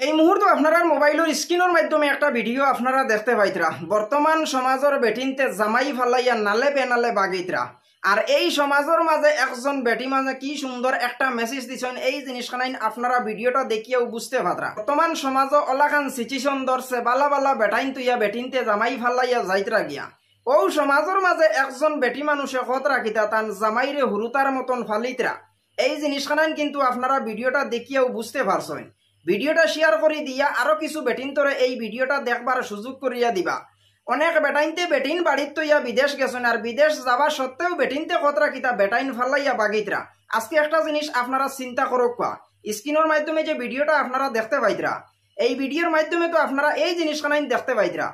এই মুহূর্তে আপনারা মোবাইলের স্ক্রিনের মাধ্যমে একটা ভিডিও আপনারা দেখতে পাইতরা। বর্তমান সমাজের বেটিনতে জামাই ফালাইয়া নালে বেনালে বাগিতরা। আর এই সমাজের মাঝে একজন বেটি মাঝে কি সুন্দর একটা মেসেজ দিছেন, এই জিনিসখানাই আপনারা ভিডিওটা দেখিয়েও বুঝতে পাররা। বর্তমান সমাজে অলাখান সিচুয়েশন ধরছে, বালা বালা বেটাইন তুইয়া বেটিনতে জামাই ফালাইয়া যাইতরা গিয়া। ও সমাজের মাঝে একজন বেটি মানুষে কত রাখিতা তান জামাইরে হুরুতার মতন ফালিতরা। এই জিনিসখানাই কিন্তু আপনারা ভিডিওটা দেখিয়েও বুঝতে পারছেন। ভিডিওটা শেয়ার করে দিয়া আরো কিছু বেটিন তোরে এই ভিডিওটা দেখবার সুযোগ করিয়া দিবা। অনেক বেটাইনতে বেটিন বাড়ির তৈয়া বিদেশ গেছেন, আর বিদেশ যাওয়া সত্ত্বেও বেটিনতে কতরা কিতা বেটাইন ফালাইয়া বাগিতরা। আজকে একটা জিনিস আপনারা চিন্তা করক, স্ক্রিনের মাধ্যমে যে ভিডিওটা আপনারা দেখতে পাইতরা, এই ভিডিওর মাধ্যমে তো আপনারা এই জিনিসখানাই দেখতে পাইতরা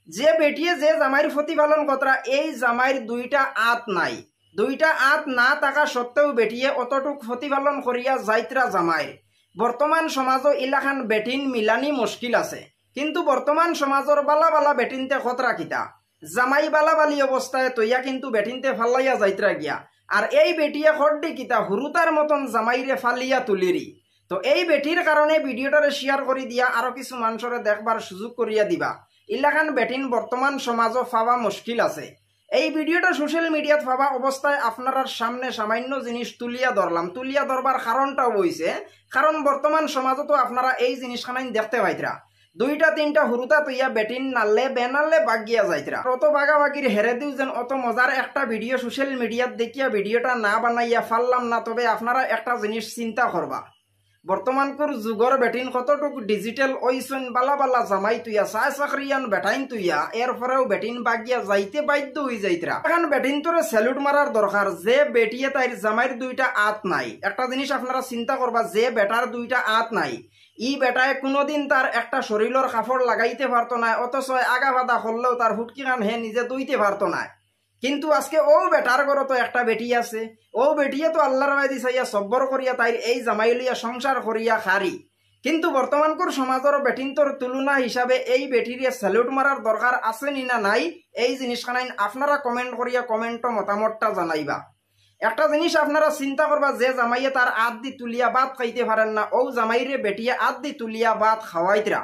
যে বেটিয়ে যে জামাইর প্রতিপালন কতরা, এই জামাইর দুইটা আত নাই। দুইটা আত না থাকা সত্ত্বেও বেটিয়ে অতটুক প্রতিপালন করিয়া যাইতরা জামাইর। বর্তমান সমাজও ইলাখান বেটিন মিলানি মুশকিল আছে, কিন্তু বর্তমান সমাজের বালা বালা বেটিনতে খতরা কিতা জামাই বালা বালি অবস্থায় তৈয়া কিন্তু বেটিনতে ফালাইয়া যাইতরা গিয়া। আর এই বেটিয়ে খড্ডি কিতা হুরুতার মতন জামাইরে ফালিয়া তুলিরি। তো এই বেটির কারণে ভিডিওটারে শেয়ার করে দিয়া আরো কিছু মানুষরে দেখবার সুযোগ করিয়া দিবা। ইলাখান বেটিন বর্তমান সমাজও পাওয়া মুশকিল আছে। এই ভিডিওটা সোশ্যাল মিডিয়াত পাওয়া অবস্থায় আপনার সামনে সামান্য জিনিস তুলিয়া ধরলাম। তুলিয়া ধরবার কারণটাও হইছে, কারণ বর্তমান সমাজও তো আপনারা এই জিনিসখানাই দেখতে পাইতরা। দুইটা তিনটা হুরুতা তৈয়া বেটিন নালে বেনালে বাগিয়া যাইতরা। অত বাগাবাগির হেরে দিও যেন অত মজার একটা ভিডিও সোশ্যাল মিডিয়াত দেখিয়া ভিডিওটা না বানাইয়া ফাললাম না। তবে আপনারা একটা জিনিস চিন্তা করবা, বর্তমানকর যুগর বেটিন কতটুক ডিজিটাল ওইসন বালা বালা জামাই তুইয়া চাই চাকরিয়ান বেটাইন তুইয়া এরপরেও বেটিন বাগিয়া যাইতে বাধ্য হয়ে যাইতরা। এখন বেটিন তোরে স্যালুট মারার দরকার যে বেটিয়ে তাইর জামাইর দুইটা আত নাই। একটা জিনিস আপনারা চিন্তা করবা, যে বেটার দুইটা আত নাই, ই বেটায় কোনোদিন তার একটা শরীরের কাপড় লাগাইতে পারতো না, অথচ আগা বাদা করলেও তার হুটকি খান হে নিজে দইতে পারতো না। কিন্তু আজকে ও বেটার ঘরে তো একটা বেটি আছে, ও বেটিয়ে তো আল্লাহর বাদি চাইয়া সব্বর করিয়া তাইর এই জামাই লইয়া সংসার করিয়া খারি। কিন্তু বর্তমানকর সমাজের বেটিনতর তুলনা হিসাবে এই বেটিরে স্যালুট মারার দরকার আছে নি না নাই, এই জিনিসখানাই আপনারা কমেন্ট করিয়া কমেন্ট মতামতটা জানাইবা। একটা জিনিস আপনারা চিন্তা করবা, যে জামাইয়ে তার আত দি তুলিয়া ভাত খাইতে পারেন না, ও জামাইরে বেটিয়ে আত দি তুলিয়া ভাত খাওয়াইতরা।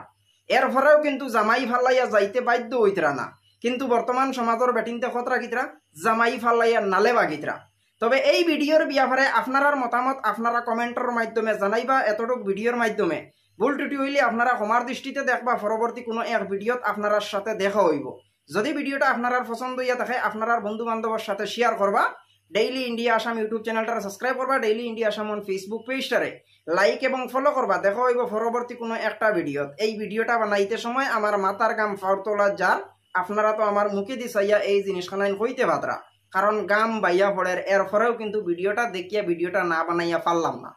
এরপরেও কিন্তু জামাই ফালাইয়া যাইতে বাধ্য হইতরা না। কিন্তু বর্তমান সমাজের বেটিনতে খতরা কিতরা জামাই ফালাইয়া নালে বাগিতরা। তবে এই ভিডিওর ব্যাপারে আপনার মতামত আপনারা কমেন্টের মাধ্যমে জানাইবা। এতটুক ভিডিওর মাধ্যমে ভুল ত্রুটি হইলে আপনারা ক্ষমার দৃষ্টিতে দেখবা। পরবর্তী কোনো এক ভিডিওত আপনার সাথে দেখা হইব। যদি ভিডিওটা আপনার পছন্দ হইয়া থাকে আপনার বন্ধু বান্ধবের সাথে শেয়ার করবা। ডেইলি ইন্ডিয়া আসাম ইউটিউব চ্যানেলটা সাবস্ক্রাইব করবা। ডেইলি ইন্ডিয়া আসাম ফেসবুক পেজটারে লাইক এবং ফলো করবা। দেখা হইব পরবর্তী কোনো একটা ভিডিওত। এই ভিডিওটা বানাইতে সময় আমার মাথার গাম ফাউরতলা যার, আপনারা তো আমার মুখে দি চাইয়া এই জিনিসখানাই হইতে পাতরা, কারণ গাম বাইয়া পড়ের। এরপরেও কিন্তু ভিডিওটা দেখিয়া ভিডিওটা না বানাইয়া পারলাম না।